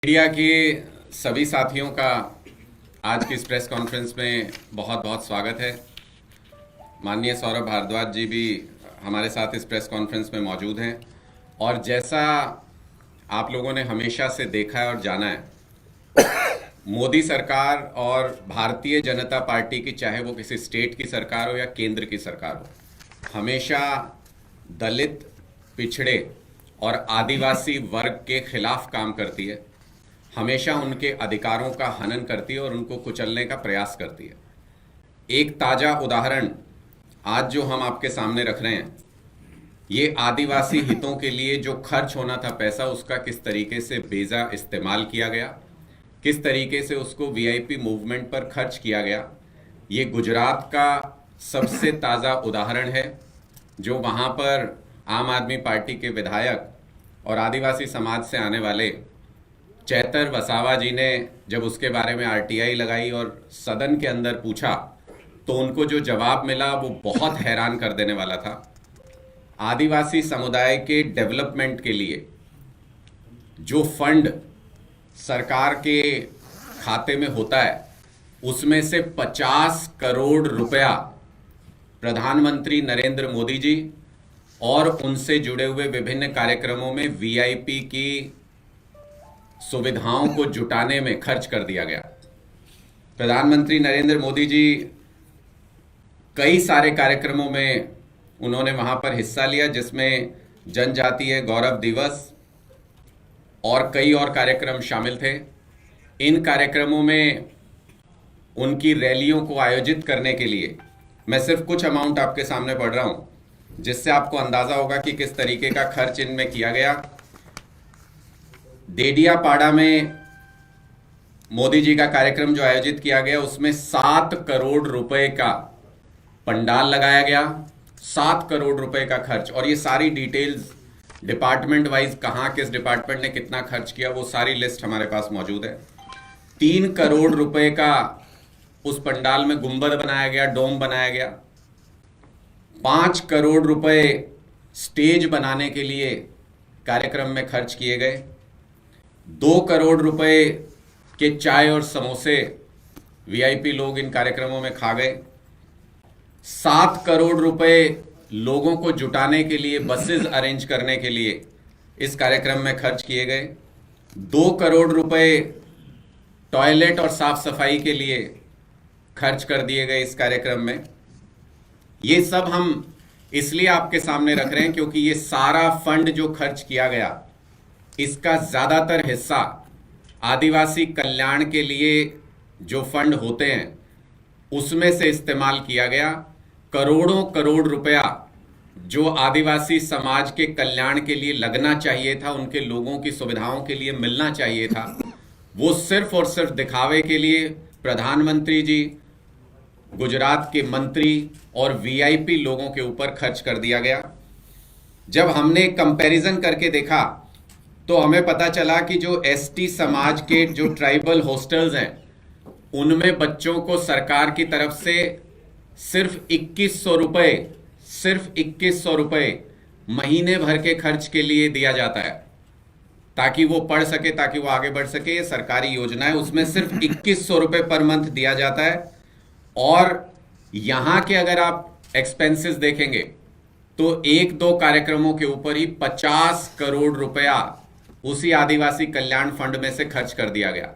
Media के सभी साथियों का आज की इस प्रेस कॉन्फ्रेंस में बहुत बहुत स्वागत है। माननीय सौरभ भारद्वाज जी भी हमारे साथ इस प्रेस कॉन्फ्रेंस में मौजूद हैं और जैसा आप लोगों ने हमेशा से देखा है और जाना है, मोदी सरकार और भारतीय जनता पार्टी की, चाहे वो किसी स्टेट की सरकार हो या केंद्र की सरकार हो, हमेशा दलित, पिछड़े और आदिवासी वर्ग के खिलाफ काम करती है। हमेशा उनके अधिकारों का हनन करती है और उनको कुचलने का प्रयास करती है। एक ताजा उदाहरण आज जो हम आपके सामने रख रहे हैं, ये आदिवासी हितों के लिए जो खर्च होना था पैसा, उसका किस तरीके से बेजा इस्तेमाल किया गया, किस तरीके से उसको वीआईपी मूवमेंट पर खर्च किया गया। ये गुजरात का सबसे ताज़ा उदाहरण है, जो वहाँ पर आम आदमी पार्टी के विधायक और आदिवासी समाज से आने वाले चैतर वसावा जी ने जब उसके बारे में आरटीआई लगाई और सदन के अंदर पूछा, तो उनको जो जवाब मिला वो बहुत हैरान कर देने वाला था। आदिवासी समुदाय के डेवलपमेंट के लिए जो फंड सरकार के खाते में होता है, उसमें से 50 करोड़ रुपया प्रधानमंत्री नरेंद्र मोदी जी और उनसे जुड़े हुए विभिन्न कार्यक्रमों में वीआईपी की सुविधाओं को जुटाने में खर्च कर दिया गया। प्रधानमंत्री नरेंद्र मोदी जी कई सारे कार्यक्रमों में उन्होंने वहां पर हिस्सा लिया, जिसमें जनजातीय गौरव दिवस और कई और कार्यक्रम शामिल थे। इन कार्यक्रमों में उनकी रैलियों को आयोजित करने के लिए मैं सिर्फ कुछ अमाउंट आपके सामने पढ़ रहा हूं, जिससे आपको अंदाजा होगा कि किस तरीके का खर्च इनमें किया गया। डेडियापाड़ा में मोदी जी का कार्यक्रम जो आयोजित किया गया, उसमें 7 करोड़ रुपए का पंडाल लगाया गया, 7 करोड़ रुपए का खर्च। और ये सारी डिटेल्स डिपार्टमेंट वाइज कहाँ किस डिपार्टमेंट ने कितना खर्च किया, वो सारी लिस्ट हमारे पास मौजूद है। 3 करोड़ रुपए का उस पंडाल में गुंबद बनाया गया, डोम बनाया गया। 5 करोड़ रुपए स्टेज बनाने के लिए कार्यक्रम में खर्च किए गए। 2 करोड़ रुपए के चाय और समोसे वीआईपी लोग इन कार्यक्रमों में खा गए। 7 करोड़ रुपए लोगों को जुटाने के लिए, बसेस अरेंज करने के लिए इस कार्यक्रम में खर्च किए गए। 2 करोड़ रुपए टॉयलेट और साफ सफाई के लिए खर्च कर दिए गए इस कार्यक्रम में। ये सब हम इसलिए आपके सामने रख रहे हैं क्योंकि ये सारा फंड जो खर्च किया गया, इसका ज्यादातर हिस्सा आदिवासी कल्याण के लिए जो फंड होते हैं उसमें से इस्तेमाल किया गया। करोड़ों करोड़ रुपया जो आदिवासी समाज के कल्याण के लिए लगना चाहिए था, उनके लोगों की सुविधाओं के लिए मिलना चाहिए था, वो सिर्फ और सिर्फ दिखावे के लिए प्रधानमंत्री जी, गुजरात के मंत्री और वीआईपी लोगों के ऊपर खर्च कर दिया गया। जब हमने कंपैरिजन करके देखा तो हमें पता चला कि जो एसटी समाज के जो ट्राइबल हॉस्टल्स हैं, उनमें बच्चों को सरकार की तरफ से सिर्फ 2100 रुपए महीने भर के खर्च के लिए दिया जाता है, ताकि वो पढ़ सके, ताकि वो आगे बढ़ सके। ये सरकारी योजना है, उसमें सिर्फ 2100 रुपए पर मंथ दिया जाता है। और यहां के अगर आप एक्सपेंसेस देखेंगे तो 1-2 कार्यक्रमों के ऊपर ही 50 करोड़ रुपया उसी आदिवासी कल्याण फंड में से खर्च कर दिया गया।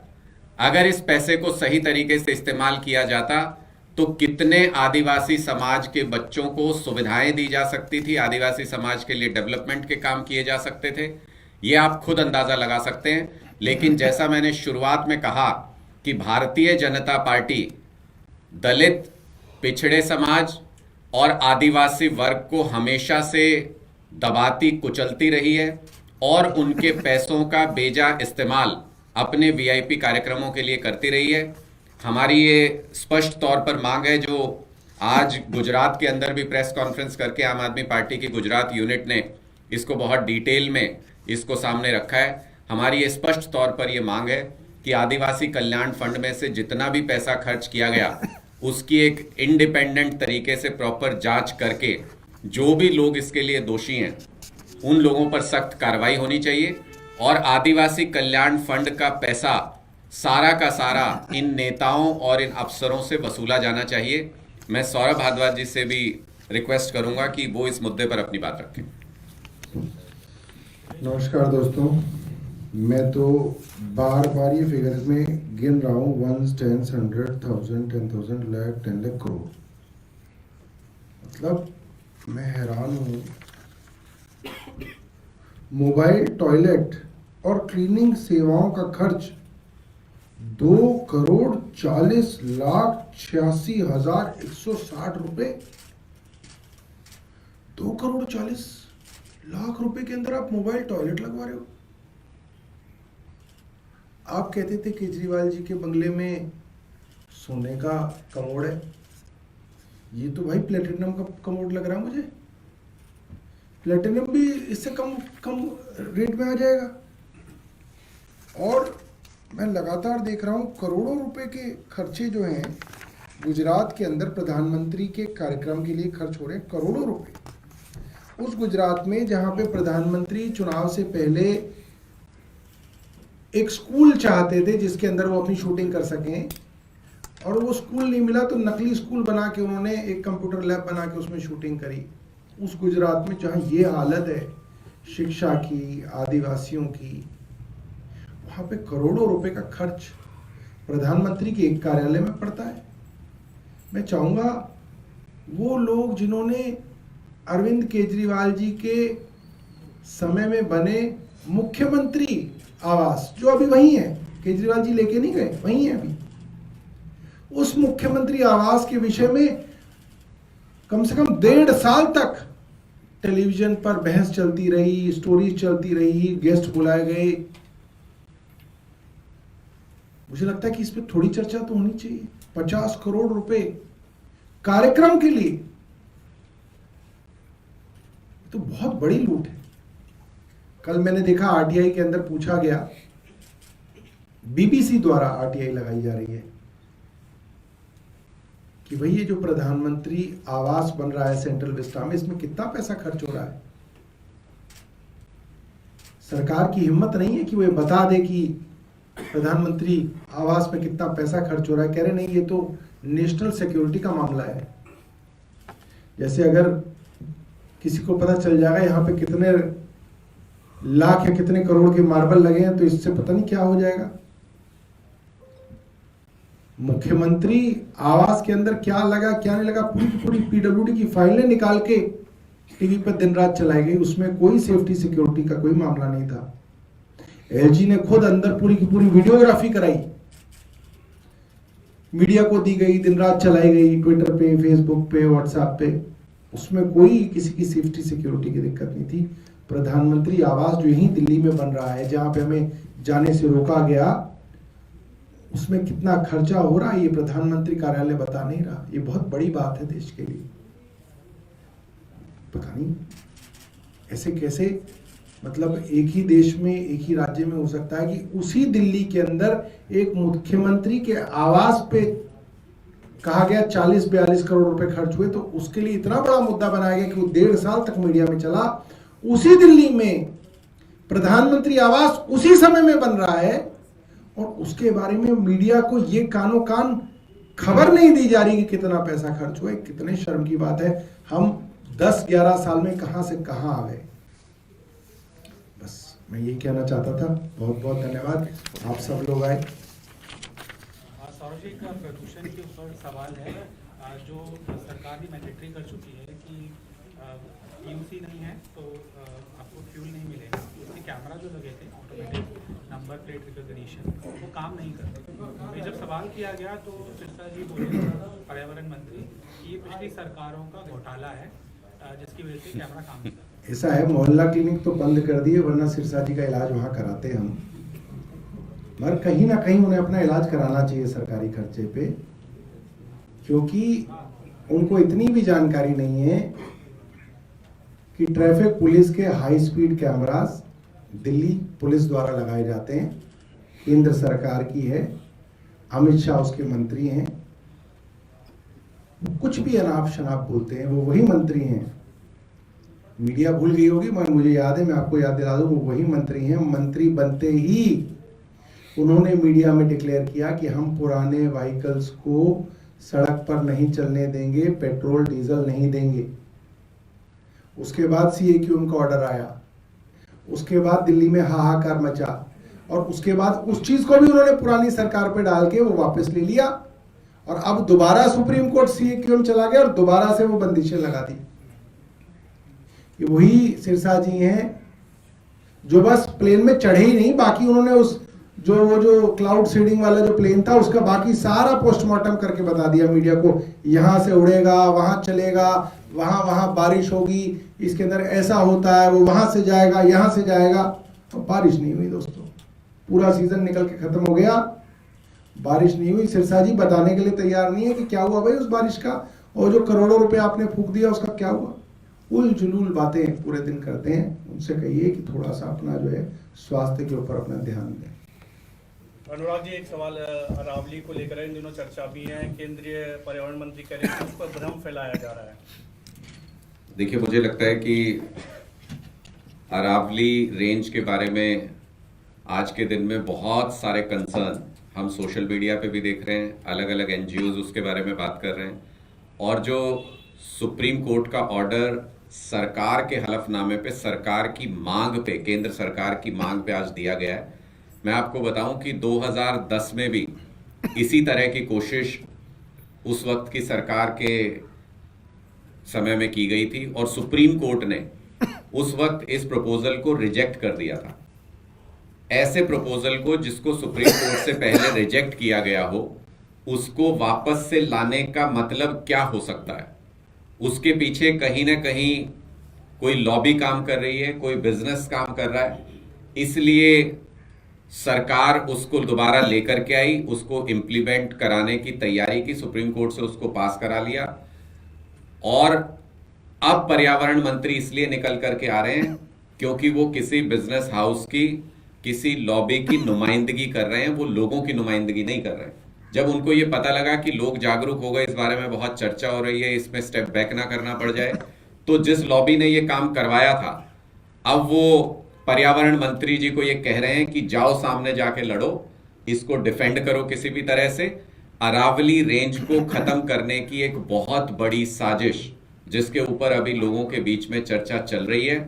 अगर इस पैसे को सही तरीके से इस्तेमाल किया जाता तो कितने आदिवासी समाज के बच्चों को सुविधाएं दी जा सकती थी, आदिवासी समाज के लिए डेवलपमेंट के काम किए जा सकते थे, ये आप खुद अंदाजा लगा सकते हैं। लेकिन जैसा मैंने शुरुआत में कहा कि भारतीय जनता पार्टी दलित, पिछड़े समाज और आदिवासी वर्ग को हमेशा से दबाती, कुचलती रही है और उनके पैसों का बेजा इस्तेमाल अपने वीआईपी कार्यक्रमों के लिए करती रही है। हमारी ये स्पष्ट तौर पर मांग है, जो आज गुजरात के अंदर भी प्रेस कॉन्फ्रेंस करके आम आदमी पार्टी की गुजरात यूनिट ने इसको बहुत डिटेल में इसको सामने रखा है। हमारी ये स्पष्ट तौर पर ये मांग है कि आदिवासी कल्याण फंड में से जितना भी पैसा खर्च किया गया, उसकी एक इंडिपेंडेंट तरीके से प्रॉपर जांच करके जो भी लोग इसके लिए दोषी हैं, उन लोगों पर सख्त कार्रवाई होनी चाहिए और आदिवासी कल्याण फंड का पैसा सारा का सारा इन नेताओं और इन अफसरों से वसूला जाना चाहिए। मैं सौरभ भारद्वाज जी से भी रिक्वेस्ट करूंगा कि वो इस मुद्दे पर अपनी बात रखें। नमस्कार दोस्तों, मैं तो बार बार ये फिगर्स में गिन रहा हूँ 1, 10, 100, 1000, 10,000, लाख, 10 लाख करोड़। मतलब मैं हैरान हूँ। मोबाइल टॉयलेट और क्लीनिंग सेवाओं का खर्च 2,40,86,160 रुपए। 2,40,00,000 रुपए के अंदर आप मोबाइल टॉयलेट लगवा रहे हो। आप कहते थे केजरीवाल जी के बंगले में सोने का कमोड है, ये तो भाई प्लेटिनम का कमोड लग रहा है मुझे। प्लेटिनम भी इससे कम रेट में आ जाएगा। और मैं लगातार देख रहा हूँ करोड़ों रुपए के खर्चे जो हैं गुजरात के अंदर प्रधानमंत्री के कार्यक्रम के लिए खर्च हो रहे हैं, करोड़ों रुपए। उस गुजरात में जहाँ पे प्रधानमंत्री चुनाव से पहले एक स्कूल चाहते थे जिसके अंदर वो अपनी शूटिंग कर सकें, और वो स्कूल नहीं मिला तो नकली स्कूल बना के उन्होंने एक कंप्यूटर लैब बना के उसमें शूटिंग करी। उस गुजरात में जहाँ ये हालत है शिक्षा की, आदिवासियों की, वहाँ पे करोड़ों रुपए का खर्च प्रधानमंत्री के एक कार्यालय में पड़ता है। मैं चाहूँगा वो लोग जिन्होंने अरविंद केजरीवाल जी के समय में बने मुख्यमंत्री आवास, जो अभी वही है, केजरीवाल जी लेके नहीं गए, वही है अभी, उस मुख्यमंत्री आवास के विषय में कम से कम 1.5 साल तक टेलीविजन पर बहस चलती रही, स्टोरीज चलती रही, गेस्ट बुलाए गए। मुझे लगता है कि इस पे थोड़ी चर्चा तो होनी चाहिए। 50 करोड़ रुपए कार्यक्रम के लिए तो बहुत बड़ी लूट है। कल मैंने देखा आरटीआई के अंदर पूछा गया, बीबीसी द्वारा आरटीआई लगाई जा रही है कि भाई ये जो प्रधानमंत्री आवास बन रहा है सेंट्रल विस्टा में, इसमें कितना पैसा खर्च हो रहा है। सरकार की हिम्मत नहीं है कि वो ये बता दे कि प्रधानमंत्री आवास में कितना पैसा खर्च हो रहा है। कह रहे नहीं, ये तो नेशनल सिक्योरिटी का मामला है। जैसे अगर किसी को पता चल जाएगा यहाँ पे कितने लाख या कितने करोड़ के मार्बल लगे हैं तो इससे पता नहीं क्या हो जाएगा। मुख्यमंत्री आवास के अंदर क्या लगा क्या नहीं लगा, पूरी की पूरी पीडब्ल्यूडी की फाइलें निकाल के टीवी पर दिन रात चलाई गई। उसमें कोई सेफ्टी सिक्योरिटी का कोई मामला नहीं था। एलजी ने खुद अंदर पूरी की पूरी वीडियोग्राफी कराई, मीडिया को दी गई, दिन रात चलाई गई, ट्विटर पे, फेसबुक पे, व्हाट्सएप पे। उसमें कोई किसी की सेफ्टी सिक्योरिटी की दिक्कत नहीं थी। प्रधानमंत्री आवास जो यहीं दिल्ली में बन रहा है, जहां पे हमें जाने से रोका गया, उसमें कितना खर्चा हो रहा है ये प्रधानमंत्री कार्यालय बता नहीं रहा। ये बहुत बड़ी बात है देश के लिए। पता नहीं ऐसे कैसे, मतलब एक ही देश में, एक ही राज्य में हो सकता है कि उसी दिल्ली के अंदर एक मुख्यमंत्री के आवास पे कहा गया 40-42 करोड़ रुपए खर्च हुए, तो उसके लिए इतना बड़ा मुद्दा बनाया गया कि वो 1.5 साल तक मीडिया में चला। उसी दिल्ली में प्रधानमंत्री आवास उसी समय में बन रहा है और उसके बारे में मीडिया को ये कानो कान खबर नहीं दी जा रही कि कितना पैसा खर्च हुआ है। कितने शर्म की बात है। हम 10-11 साल में कहां से कहां आ गए। बस मैं यही कहना चाहता था। बहुत बहुत धन्यवाद, आप सब लोग आए। सौरभ जी, का प्रदूषण के ऊपर सवाल है। जो सरकार भी मैंडेटरी कर चुकी है कि पीयूसी नहीं है तो आपको फ्यूल नहीं मिलेगा। उसके कैमरा जो लगे थे ऑटोमेटिक नंबर प्लेट रिकॉग्निशन, वो काम नहीं करते। जब सवाल किया गया तो सिरसा जी बोले, पर्यावरण मंत्री, कि ये पिछली सरकारों का घोटाला है जिसकी वजह से कैमरा काम नहीं करता। ऐसा है, मोहल्ला क्लिनिक तो बंद कर दिए, वरना सिरसा जी का इलाज वहाँ कराते हम। मगर कहीं ना कहीं उन्हें अपना इलाज कराना चाहिए सरकारी खर्चे पे, क्योंकि उनको इतनी भी जानकारी नहीं है कि ट्रैफिक पुलिस के high speed cameras Delhi police द्वारा लगाए जाते हैं, केंद्र सरकार की है, अमित शाह उसके मंत्री हैं। कुछ भी अनाप शनाप बोलते हैं, वो वही मंत्री हैं मीडिया भूल गई होगी मगर मुझे याद है, मैं आपको याद दिला दूं, वो वही मंत्री हैं। मंत्री बनते ही उन्होंने मीडिया में डिक्लेयर किया कि हम पुराने व्हीकल्स को सड़क पर नहीं चलने देंगे, पेट्रोल डीजल नहीं देंगे। उसके बाद CAQM का ऑर्डर आया, उसके बाद दिल्ली में हाहाकार मचा, और उसके बाद उस चीज को भी उन्होंने पुरानी सरकार पे डाल के वो वापस ले लिया, और अब दोबारा सुप्रीम कोर्ट CAQM चला गया और दोबारा से वो बंदिशें लगा दी। ये वही सिरसा जी हैं जो बस प्लेन में चढ़े ही नहीं, बाकी उन्होंने उस जो क्लाउड सीडिंग वाला जो प्लेन था उसका बाकी सारा पोस्टमार्टम करके बता दिया मीडिया को, यहां से उड़ेगा, वहां चलेगा, वहां बारिश होगी, इसके अंदर ऐसा होता है, वो वहां से जाएगा, यहां से जाएगा। और बारिश नहीं हुई दोस्तों, पूरा सीजन निकल के खत्म हो गया, बारिश नहीं हुई। सिरसा जी बताने के लिए तैयार नहीं है कि क्या हुआ भाई उस बारिश का, और जो करोड़ों रुपए आपने फूंक दिया उसका क्या हुआ। उल जुलूल बातें पूरे दिन करते हैं। उनसे कहिए कि थोड़ा सा अपना जो है स्वास्थ्य के ऊपर अपना ध्यान दें। अनुराग जी, एक सवाल अरावली को लेकर इन दिनों चर्चा भी है, केंद्रीय पर्यावरण मंत्री कह रहे हैं उस पर भ्रम फैलाया जा रहा है। देखिए, मुझे लगता है कि अरावली रेंज के बारे में आज के दिन में बहुत सारे कंसर्न हम सोशल मीडिया पे भी देख रहे हैं, अलग अलग NGOs उसके बारे में बात कर रहे हैं, और जो सुप्रीम कोर्ट का ऑर्डर सरकार के हलफनामे पे, सरकार की मांग पे, केंद्र सरकार की मांग पे आज दिया गया है। मैं आपको बताऊं कि 2010 में भी इसी तरह की कोशिश उस वक्त की सरकार के समय में की गई थी, और सुप्रीम कोर्ट ने उस वक्त इस प्रपोजल को रिजेक्ट कर दिया था। ऐसे प्रपोजल को जिसको सुप्रीम कोर्ट से पहले रिजेक्ट किया गया हो, उसको वापस से लाने का मतलब क्या हो सकता है? उसके पीछे कहीं ना कहीं कोई लॉबी काम कर रही है, कोई बिजनेस काम कर रहा है, इसलिए सरकार उसको दोबारा लेकर के आई, उसको इम्प्लीमेंट कराने की तैयारी की, सुप्रीम कोर्ट से उसको पास करा लिया, और अब पर्यावरण मंत्री इसलिए निकल करके आ रहे हैं क्योंकि वो किसी बिजनेस हाउस की, किसी लॉबी की नुमाइंदगी कर रहे हैं, वो लोगों की नुमाइंदगी नहीं कर रहे हैं। जब उनको ये पता लगा कि लोग जागरूक हो गए, इस बारे में बहुत चर्चा हो रही है, इसमें स्टेप बैक ना करना पड़ जाए, तो जिस लॉबी ने ये काम करवाया था, अब वो पर्यावरण मंत्री जी को ये कह रहे हैं कि जाओ सामने जाके लड़ो, इसको डिफेंड करो किसी भी तरह से। अरावली रेंज को खत्म करने की एक बहुत बड़ी साजिश, जिसके ऊपर अभी लोगों के बीच में चर्चा चल रही है,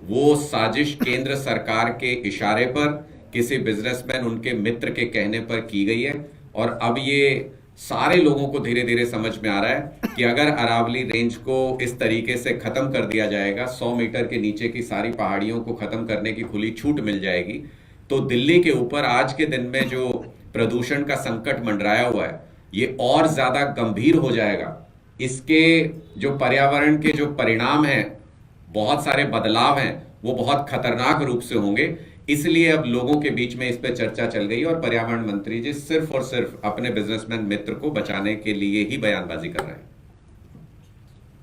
वो साजिश केंद्र सरकार के इशारे पर, किसी बिजनेसमैन, उनके मित्र के कहने पर की गई है। और अब ये सारे लोगों को धीरे धीरे समझ में आ रहा है कि अगर अरावली रेंज को इस तरीके से खत्म कर दिया जाएगा, 100 मीटर के नीचे की सारी पहाड़ियों को खत्म करने की खुली छूट मिल जाएगी, तो दिल्ली के ऊपर आज के दिन में जो प्रदूषण का संकट मंडराया हुआ है, ये और ज्यादा गंभीर हो जाएगा। इसके जो पर्यावरण के जो परिणाम हैं, बहुत सारे बदलाव हैं, वो बहुत खतरनाक रूप से होंगे। इसलिए अब लोगों के बीच में इस पे चर्चा चल गई, और पर्यावरण मंत्री जी सिर्फ और सिर्फ अपने बिजनेसमैन मित्र को बचाने के लिए ही बयानबाजी कर रहे हैं।